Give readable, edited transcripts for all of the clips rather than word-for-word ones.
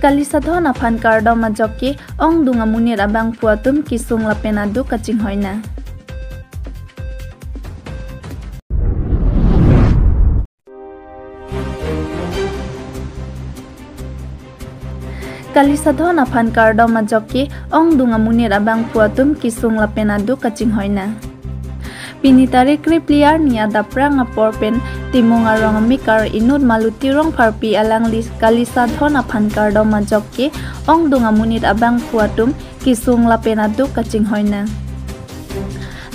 Kalisadho na phan kardo majoki ong dunga munir abang puatum kisung lapenadu kaching hoina. Kalisadho na phan kardo majoki ong dunga munir abang puatum kisung lapenadu kaching hoina. Pinitari kripliar niya dapra nga porpen timong arong mikar inut maluti rong parpi alang lis kalisadho na phan kardo majoki ong dunga munir abang puatum kisung lapenadu kaching hoina.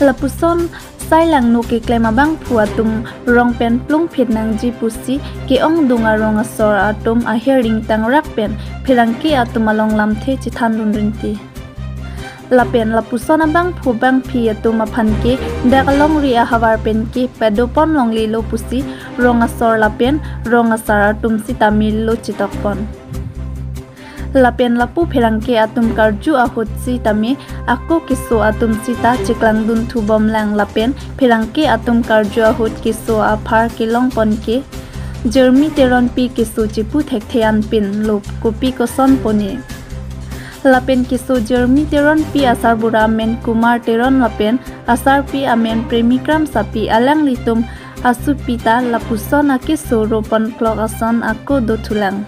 Lapuson sai lang nuki klem abang puatum rong pen plung phit nang ji pusi ki ong dunga rong asor atum ahir ring tang rak pen phirangki atum along lamthe chithan runrinti. Lapen lapuson abang pu bang pi atum aphanki dakalong ria hawar pen ki pedopon long lilo pusi rong asor lapen rong asar atum sitamil lo chitokpon. Lapen lapu phirangki atum karju ahut si tami aku kisu atum sita chiklang dun thubom lang lapen phirangki atum karju ahut kisu aphar kilong ponki jermi teron pi kisu chipu thekthean pin lup kupi koson poni. Lapen kisu jermi teron pi asar bura men kumar teron lapen asar pi amen premikram sapi alang litum asu pita lapuson akisu ropon klok ason aku dotulang.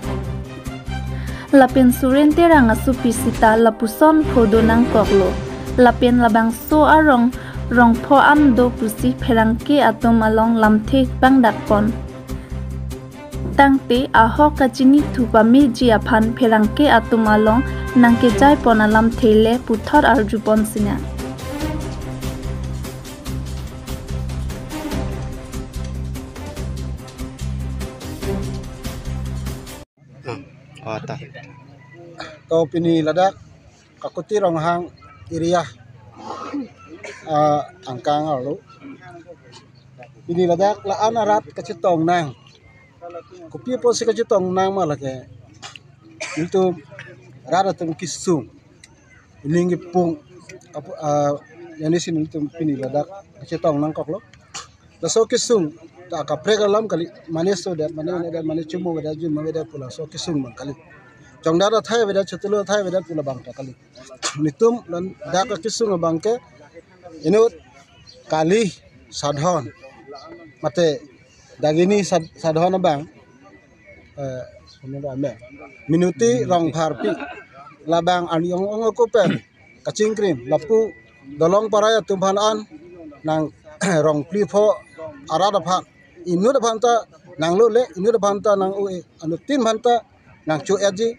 Lapen suren terang asu pisita lapuson phodo nang koklo. Lapen labang so arong rong pho am do pusi pherangki atum along lamthe bang dakpon. Tangte ahok kachini thupami ji aphan pherangki atum along nangke jai pon alam thele puthor arjupon sina. Kau pini ladak kakuti rong hang iriah angkang alu pini ladak la anarat kacitong nang kopi po si kacitong nang malake itu rada tum kisung ilingi pung yani sin itu pini ladak kacitong nang koklo la so kisung ta ka pregalam kali maneso dat mane chumo weda jun maweda pula so kisung man kali jong dara thai weda chutulo thai weda pula bangka kali nitum lan daka kisung bangke inut kali sadhon mate dagini sadhon bang minuti rong parpi labang aniong ong kopen kacing krim lapu dolong paraya tumphan an nang rong plipho arada phan inu da phanta nang lo le inu da phanta nang u anu tin phanta nang chu eji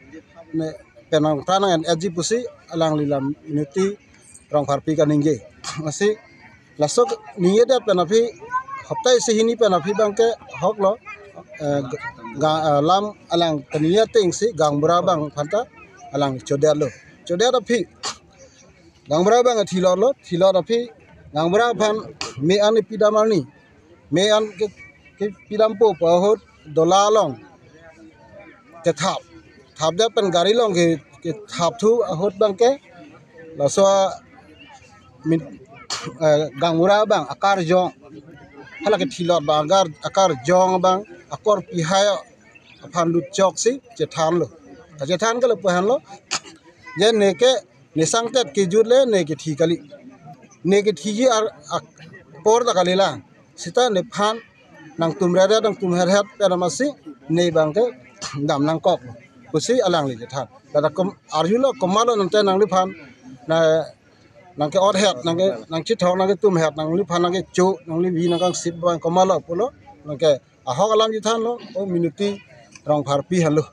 ne penang pranang eji pusi alang lilam minuti rong parpi kaningge masi lasok niye da penapi haptai sehini penapi bangke hoklo lam alang kaniya ting si gang brabang phanta alang chodelo chodelo phi gang brabang thilor phi gang brabang me an pidamani me an ke pidampo pahot dolalong ke thap da pen gari long ke thap thu ahot bangke laso min gang brabang akar jong hala ke thilor bang akar jong bang akor pihayo aphan lu chok si jethan lo jethan ka lo pahan lo je neke nisang tet ke jule neke thikali neke thiji ar por da kalila sita ne phan nang tumrada nang tumherhat peramasi ne bangke dam nang kok kusi alang li jethan da kom arjulo komalo nante nang li phan na nang ke or het nang chithong nang ke tumhet nang li phan nang ke chu nang li vi nang kang sip bang komalo pulo nang ke ahok alam juthan lo o minuti rong parpi halo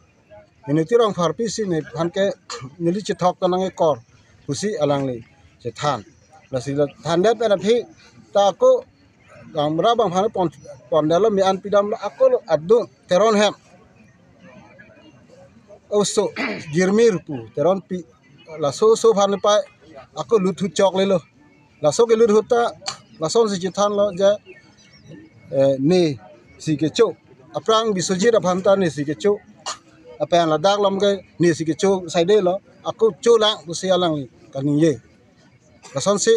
minuti rong parpi si ne phan ke nili chithok ta nang kor kusi alang li jethan la si than det pe na phi ta ko gamra bang phan pon dalo mi an pidam lo akol adu teron hem oso girmir pu teron pi la so phan pa aku luthu chok le lo la so ke luthu ta la son si jethan lo ja ne si ke chu aprang bisojit aphan ta ne si ke chu apan la dak lam ke ne si ke chu sai de lo aku chu lang busi alang li kan ye la son si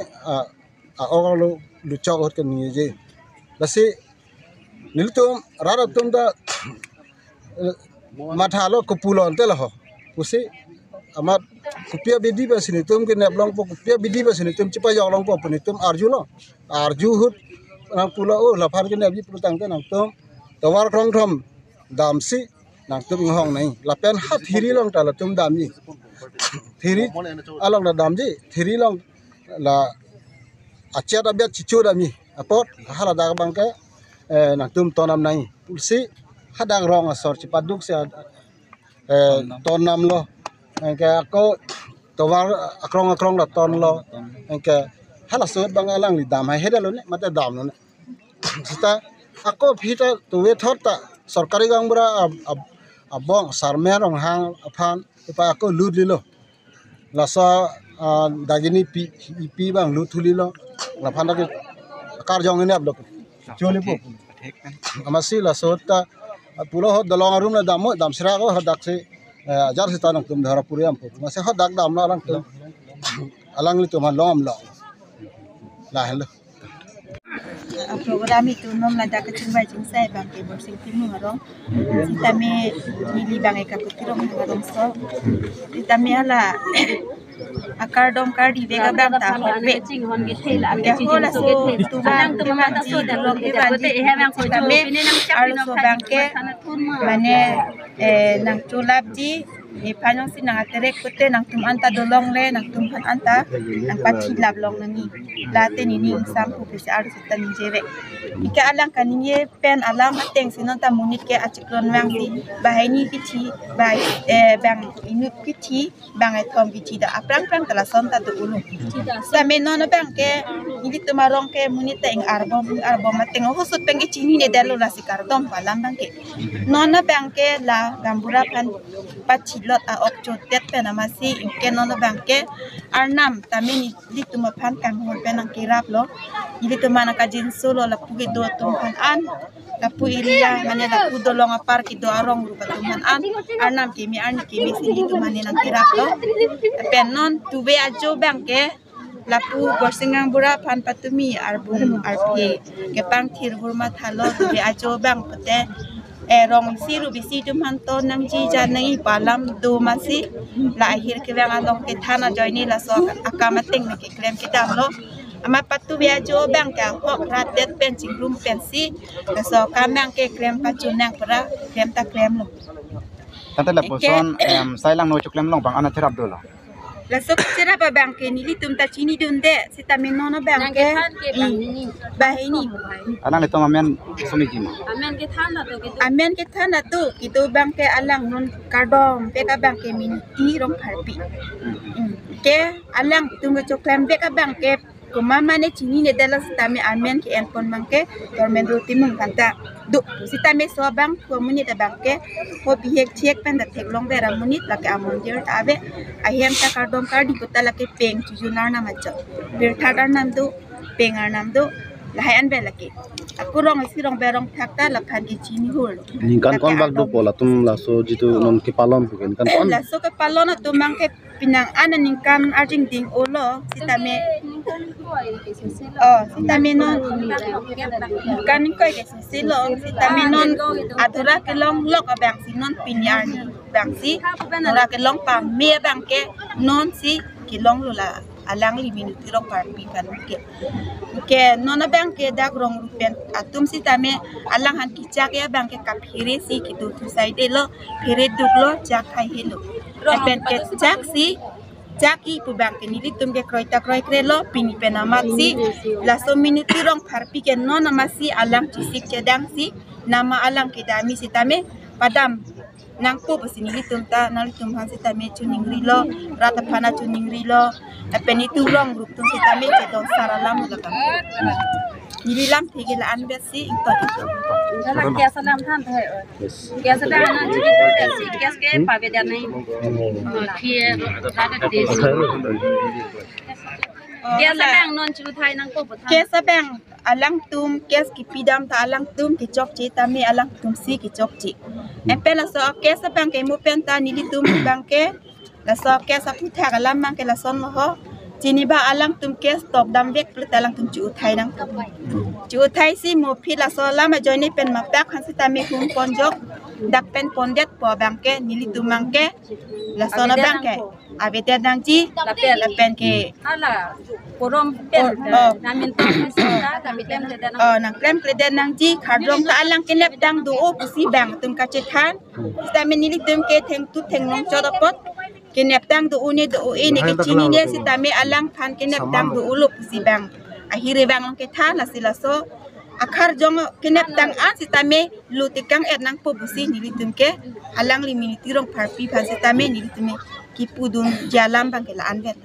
a olo lu chok hot kan ye la si niltum rara tum da mathalo kupulon te lo pusi amat kupia bidi basini tum ke nep long po kupia bidi basini tum cipa yok long po puni tum arju hut nang pula lapar ke nep ji pulutang te nang tum tawar krong thom dam si nang tum hong nai lapen hat thiri long ta la tum dam ji thiri along la dam ji thiri long la acet abiat cicu dam ji apot hala da bang ke nang tum tonam nai pusi hadang rong asor cipaduk se tonam lo engke ako tawar akrong la ton lo engke hala sot bang alang li dam hai heda lo ne mate dam lo ne sita ako phita tuwe thota sarkari gangbra abong sarmer ong hang aphan pa ako lud lilo lasa dagini pi bang lud thuli lo la phanda ke kar jong ne ablo chole po amasi la sota pulo hot dalong arum na dam sira ko hadak se ajar se tanang tum dhara puri am po mase hadak dam na alang li tum long am lo la hello program itu nom la dak chingbai chingsai bang ke bor sing timu ngarong sitame mili bang ka putirong ngarong so sitame ala akar dom kar di vega bang ta hotbe ya hola so tu bang tu man so da log ke bang te he bang ko sitame ar so bang ke mane nang chulap ji ni panong si nang aterek pute nang tum anta dolong le nang tum pan anta nang pachi lab long nang ni late ni ning sam pu pesi ar sitan ni jere ika alang kaninye pen alam ateng sinon ta munit ke achiklon mang si bahai kichi bai bang inut kichi bang thom kichi da aprang tala son ta tu ulu sa menon bang ke ni tumarong ke munit ta ing arbom mateng husut peng kichi ni ne dalo la sikar dom palam bang ke non bang ke la gambura pan pachi lot a okchot tet pen amasi inke non bang ke arnam tamini lituma pan kang hol pen ang kirap lo ili tumana ka jin solo la pugi do tumpan an la pu iria mane la pu dolong apar ki do arong rupa tumpan an arnam kimi arni kimi sili tumane nang kirap lo pen non tuwe ajo bang ke la pu gorsingang bura pan patumi arbum arpe ke pang thir burma thalo tuwe ajo bang pate rong siru bisi tumhan to nang ji jan nang palam do masi la ahir ke bang along ke thana joini la so akamating ne ke klem kitam lo ama patu bia jo bang ka hok ratet pen chingrum pen si la so kamang ke klem pachunang para klem ta klem lo tante la poson sailang no chuklem long bang ana therap do la la so kira ba bang ke ni litum ta chini dunde sita menono bang ke bahini alang le to amen sumi jima amen ke thana tu kitu bang ke alang non kardom pe ka bang ke minti rong pharpi ke alang tungo choklem pe ka bang ke kumama ne chini ne dala sitame amen ke en pon bang ke dormen ruti mung kanta du sitame so bang komuni da bang ke ho bihek chek pen da thek long bera munit la ke amon jer ave ahem ta kardom kardi putala ke peng chujunar na macho bir thadar nam du pengar nam du lahan bela ke aku rong sirong berong thakta la phan ki chini hol ningkan kon bag do pola tum la so jitu non ke palon bukan kan kon la so ke palon tu mang ke pinang ana ningkan arjing ding olo sitame sitame non kan ko ke silo sitame non atura ke long lok abang sinon pinyar ni bang si ora ke long pam me bang ke non si ki long lula alang li minuti rong parpi kan ke nona bang ke dak rong rupen atum sitame alang han kicak ya bang ke kaphire si kitu tu side lo phire duklo jak khai helo pen ke jak si jaki pu bang ke nili tum ke kroita kroi krelo pini penamat si la so minuti rong parpi ke nona masi alang cisik ke dang si nama alang ke dami sitame padam nang po pasini litum ta nang litum han sitame chuning rilo rata phana chuning rilo apeni tu rong grup tum sitame che don saralam lakam nilam thigila an besi into Dalam kia salam than thai oi. Kia sadar na chiri to de si kia ke pa ve da nai. Kia rada de si. Kia sabang non chu thai nang ko pathan. Kia sabang alang tum kia skipidam ta alang tum ki chok chi ta me alang tum si ki chok chi. Empela so kia sabang ke mu pen ta nili tum bang ke la so kia sa pu tha alam mang ke la son lo ho. Chini ba alang tum ke stop dam vek plut alang tum chu thai nang chu thai si mo phi la so la ma join ni pen ma tak han si ta me kum kon jok dak pen pondet po bangke nili tumangke la sona bangke avete dangji la pen ke ala korom pen namin to sita kami tem te nang klem kleden nangji khadrom ta alang kenep dang do o pusi bang tum ka chethan sta men nili tum ke theng tu theng long chodopot kenep dang do uni do e ne ke chini ne sita me alang phan kenep dang do ulup pusi bang ahire bang long ke than la sila so akar jong kenep dang an sita me lutikang et nang po busi nili tum ke alang liminiti rong parpi phan sita me nili tum ki pudun jalam bang ke la anvet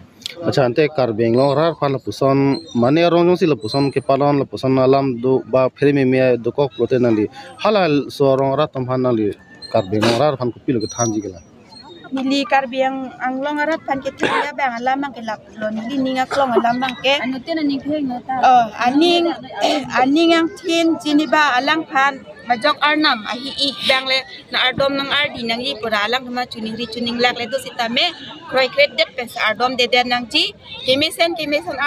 अच्छा अंते कार बेंगलोर रार फाल पुसन माने रोंजों सी लपुसन के पालन लपुसन आलम दो बा फेर में दो को प्रोते नली हालाल सो रों रा तम फान नली कार बेंगलोर रार फान को पिलो के थान जी गेला nili kar biang anglong arat pan ke thaya bang alamang ke lak lo nili ninga klong alamang ke anu te na ning kheng no ta aning ang thin jiniba alang phan majok arnam ahi I bang le na ardom nang ardi nang I pura alang ma chuning lak le do sitame kroi kret det pes ardom de der nang ji kemesen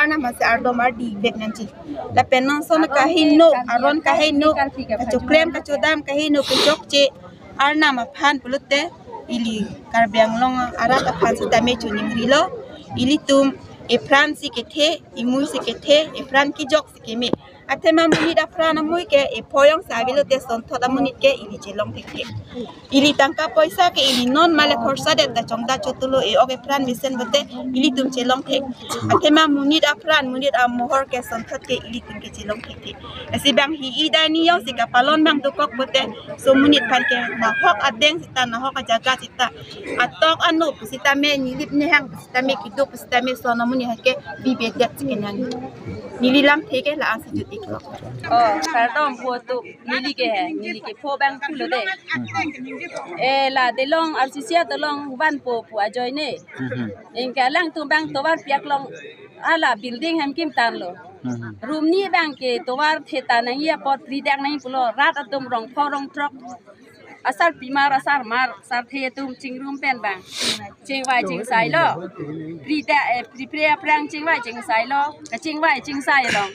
arnam ma se ardom ardi bet nang ji la penon son ka hinno aron ka hinno ka choklem ka chodam ka hinno ka jok che arnam phan pulutte ili karbiang long arat aphan sitame chuning rilo ili tum efran si kethe imui si kethe efran ki jok si keme atema munit afran amui ke e poyong sabilo te son thoda munit ke ili jelong theke ili tangka paisa ke ili non male khorsa de ta chongda chotulo e oge fran misen bote ili tum jelong thek atema munit afran munit amohor ke son thot ke ili tum ke jelong theke asi bang hi ida ni yong si ka palon bang tukok bote so munit phan ke na hok adeng sita na hok jaga sita atok anu sita me nilip ne hang sita me kiduk sita me so na munit hake bibe det sikenan nililam theke la asi juti pardon po tu nili ke po bang kulo de la de long alsisia de long van po ajoy ne en ka lang tu bang to war piak long ala building ham kim tan lo room ni bang ke to war theta nang ya pot ridak nang pulo rat atum rong pho rong trok asar pimar asar mar sar the tum chingrum pen bang chingwai ching sai lo prida prepare prang chingwai ching sai lo ka chingwai ching sai long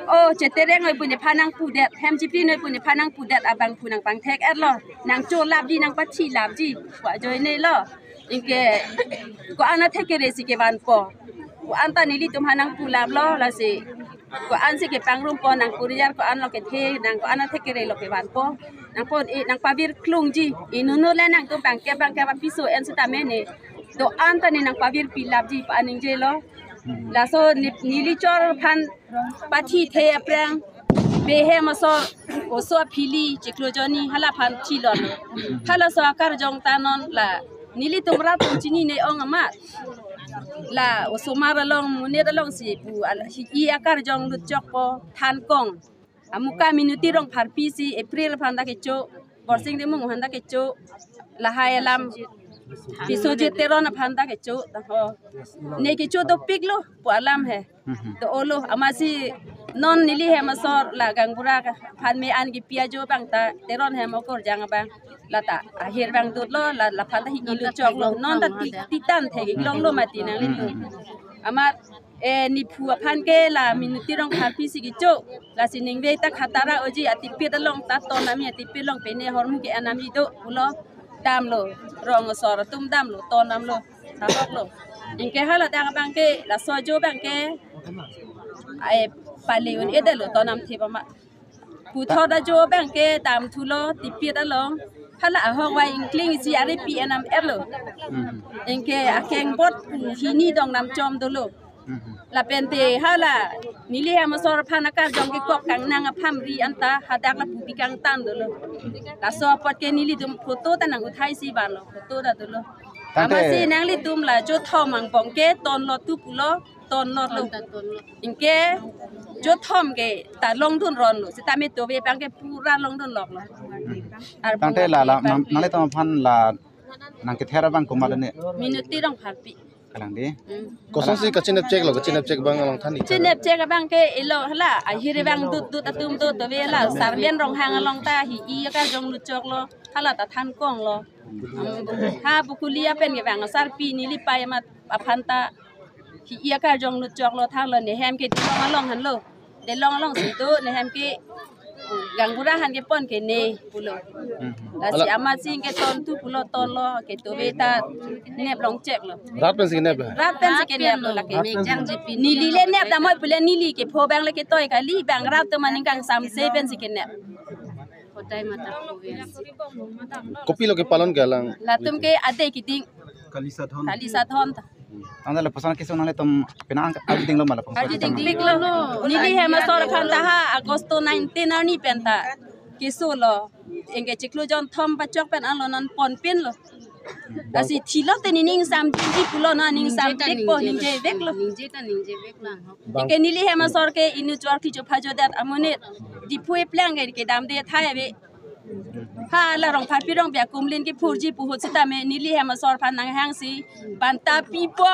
โอ้เจตเร่งเลยปุ่นพานังปูเด็ดแฮมจิปีเลยปุ่นพานังปูเด็ดอาบังปูนังปังเทกแอดล้อนางโจลาบดีนางปัชชีลาบจีกว่าจอยเนี่ยล้ออิงเกก็อันนั้นเทกเรสิเกวันปอก็อันตานิลิตุมพานังปูลาบล้อละสิก็อันสิเกปังรุ่มปอนางปูริยาก็อันเราเกเทนางก็อันนั้นเทกเรเราเกวันปอนางปอนนางปาบิรคลุงจีอินุนุแลนางตุมปังแกบังพิโซเอ็นสตาเมเนโตอันตานี่นางปาบิรปีลาบจีปานิงเจล้อla so nili chor phan pathi the aprang behe maso oso phili chiklojoni hala phan chilon hala so akar jong tanon la nili tumra chini ne ong ama la oso maralong mune dalong si pu ala hi akar jong lu chok ko than kong amuka minuti rong phar pi si april phan da ke cho borsing de mung han da ke cho la hayalam pisoje teron phanda ke chu ta ho ne ke chu to piklo palam he to olo amasi non nili he masor la gangbura phan me an ki piajo bang ta teron he mokor jang bang la ta ahir bang dut lo la phan ta hi lu chok lo non ta titan the ki long lo mati nang litu amar ni phua phan ke la minuti rong phan pi si ki chu la sining ve ta khatara oji atipi ta long ta ton ami atipi long pe ne hormu ke anami do ulo dam lo rong sor tum dam lo ton nam lo tabok lo ingke hala dang bang ke la sojo bang ke ai paliun ede lo ton nam thiba ma pu tho da jo bang ke tam thu lo tipi da long hala hong wai ingling si ari pi anam er lo ingke akeng bot hini dong nam chom do lo la pente hala nili ha masor phanakar jong ke kok kang nang pham ri anta hadak la pupi kang tan do lo la so pot ke nili dum photo ta nang uthai si ban lo photo da do lo amasi nang li tum la jo thom mang bong ke ton lo tu pulo ton lo lo inke jo thom ke ta long thun ron lo sita me to ve bang ke pura long thun lok lo tante la nale tam phan la nang ke thera bang kumar ne minuti rong pharpi kalang di kosong si kachinap check bang along thani chinep check bang ke ilo hala ahire bang dut atum to to ve la sarlen rong hang along ta hi I ka jong lu chok lo hala ta than kong lo ha bukulia pen ke bang sar pi ni li pai ma aphanta hi ka jong lu chok lo thang lo ne hem ke ti long along han lo de long along si to ne hem ke Gangbura han ke pon ke ne pulo. La si amat sing ke ton tu pulo tolo ke tu beta nep long cek lo. rat pen sing nep lah Rat pen si ke nep lo la ke ni li le nep da moi pule ni li ke pho bang le ke toy ka li bang rat to maning kang sam se pen si ke nep. kopi lo ke palon ke lang La tum ke ade ki ding kali sa thon ta. Anda la person kisah nang letom penang al ding lo malah Kaji ding klik lo. Ni li he ma sor khan ta ha Agosto 19 ar ni pen ta. Kisu lo. Engge chiklu jon thom pa chok pen an lo nan pon pin lo. Asi thilo te ni ning sam ji pulo na ning sam tek po ning je vek lo. Ning je vek la. Engge ni li he ma sor ke inu chor ki jo phajo dat amone di phue plang ke dam de thai be. Ha la rong pha pi rong bia kum lin ki phur ji pu hu sita me ni li he ma sor phan nang hang si banta pi po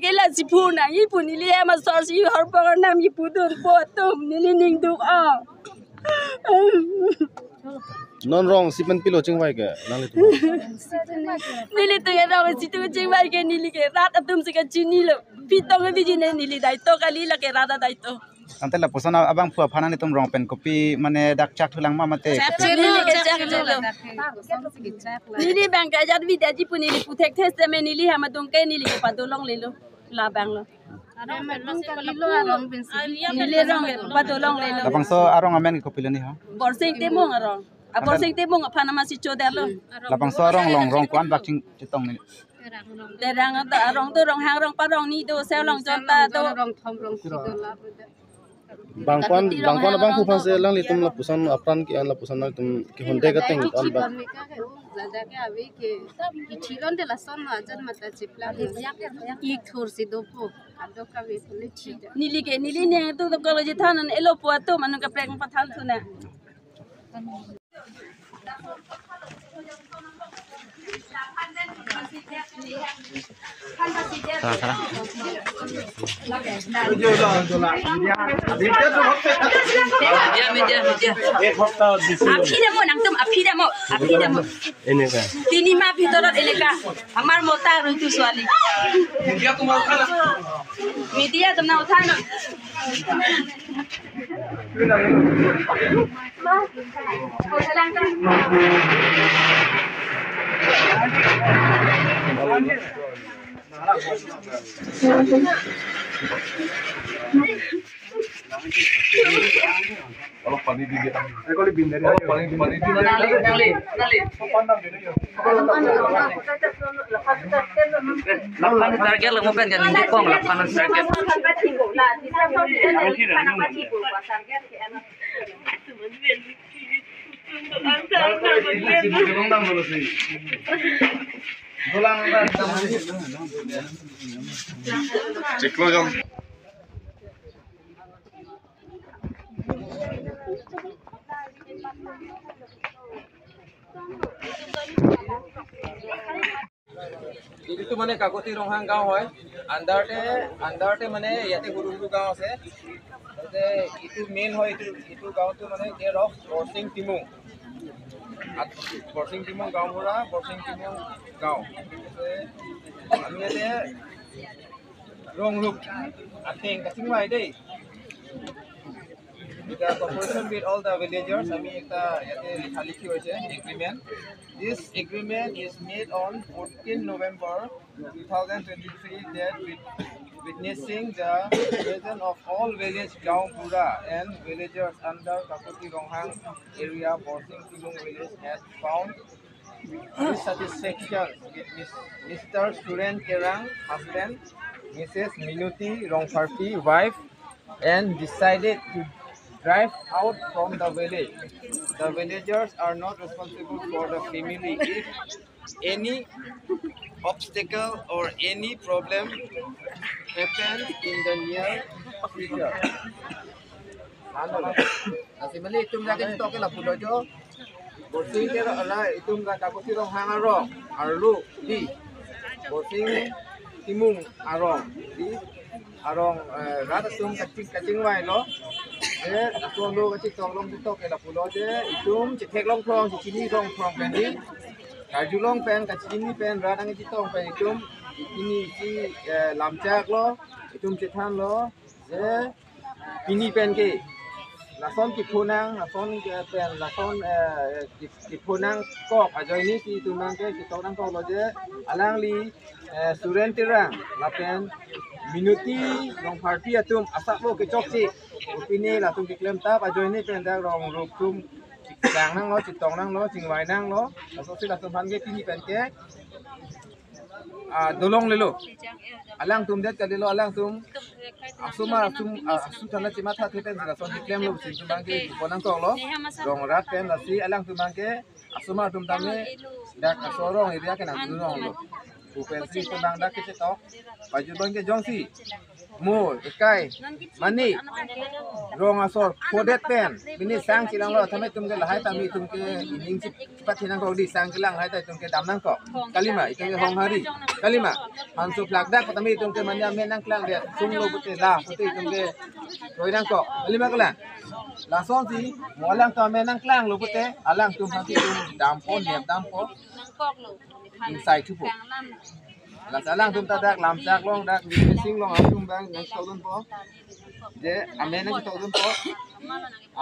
ke la si phu na yi pu ni li he ma sor si hor pa nam yi pu dun po tum ni li ning du a non rong sipen pilo ching vai ke lang le tu ni li tu ya rong si tu jing bai ke ni li ke rat atum si ka chini lo pi tong bi ji ne ni li dai to kali la ke rata dai to Ante la person abang phua phana ni tum rong pen kopi mane dak chak thulang ma mate ni li ke chak lo ni li bang ka jat vi da ji pu ni li pu thek thes me ni li ha ma dong ke ni li ke pa do long le lo la bang lo ni li rong pa do long le lo lapang so arong amen kopi lo ni ha bor sing te mong arong a bor sing te mong phana ma si cho da lo lapang so arong rong kwan bak ching chitong ni de rang da arong to rong hang rong pa rong ni do sel long jon ta do bangkwan abang pu phase lang le tum la pusan apran ki an la pusan na tum ki honde ka teng an ba ni li ne tu to ko ji thanan elo po to man ka preng pa than thu na Tini ma bhitorot eleka amar mota rutu swali media tumna uthana target lo mopen kan hindi pong lapan target cheklo jam itu মানে কাকতি ৰংহাং গাঁও হয় আন্দাৰতে মানে ইয়াতে সৰু সৰু গাঁও আছে তাতে ইটো মেইন হয় ইটো গাঁওটো মানে কেয়াৰ অফ বৰচিং টিমুং গাঁওবুঢ়া বৰচিং টিমুং গাঁও আমি ইয়াতে ৰংৰূপ আঠেং কাচিংমাই দেই The cooperation with all the villagers, agreement. This agreement is made on 14 November 2023 that witnessing the presence of all village Gaonpura and villagers under Kakuti Ronghang area Borsing Timung village has found dissatisfaction with Mr. Suren Kerang, husband, Mrs. Minuti Rongfarpi, wife, and decided to drive out from the village. The villagers are not responsible for the family if any obstacle or any problem happen in the near future. Asimali itum lagi stoke la pulo jo. Borsing kera ala itum ga takuti rong hangarong arlu di. Borsing timung arong di arong rata sum kacing wai lo. Tuang lo kacik tuang long TikTok ke la pulo je itum cek long prong cini long prong pendi kaju long pen kacini pen radang TikTok pen itum ini si lamcak lo itum cetan lo je ini pen ke la son ki punang la son pen la son ki punang kok ajoi ni si tu mang ke ki to nang kok lo je alang li suren tirang la pen minuti long party atum asak lo ke chok si upini la tum ki klem ta ajoi ni pen da rong rup tum dang nang lo chi tong nang lo ching wai nang lo la so si la tum han ke ti ni pen ke dolong lelo alang tum det ka lelo alang tum asuma asu thala chima tha theten la son claim lo sin tumang ke ponang kok lo rong rat pen la si alang tumang ke asuma tum tame dak asorong area ke nang dunong lo upen si tumang dak ke tok baju don ke jong si mu kai mani rong asor podet pen bini sang silang lo thame tum ke lahai tami tum ke ining pat hinang ko di sang kilang hai ta tum ke dam nang ko kalima itu ke hong hari kalima hansu plak dak tami tum ke manya men nang klang de sung lo putih la putih tum ke roi nang ko kalima kala la song si molang to men nang klang lo putih alang tum hati tum dam pon niam dam po inside tu po la salang tum ta dak lam sak long dak sing long am tum bang nang tau dun po je amen nang tau dun po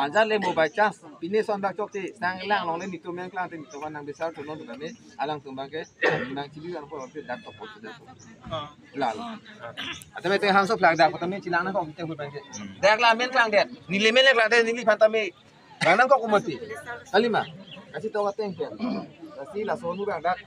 ajar le mobile charge bini son dak chok ti sang lang long le ni tum men klang ti to nang besar tu long tu ni alang tum bang ke nang chibi kan po dak to po tu la atame te hang so plak dak tame chilang nang ko te hu bang ke dak la men klang det ni le men klang det ni li phan tame bang nang ko kumati kalima kasih tahu kateng kan kasih la sonu bang dak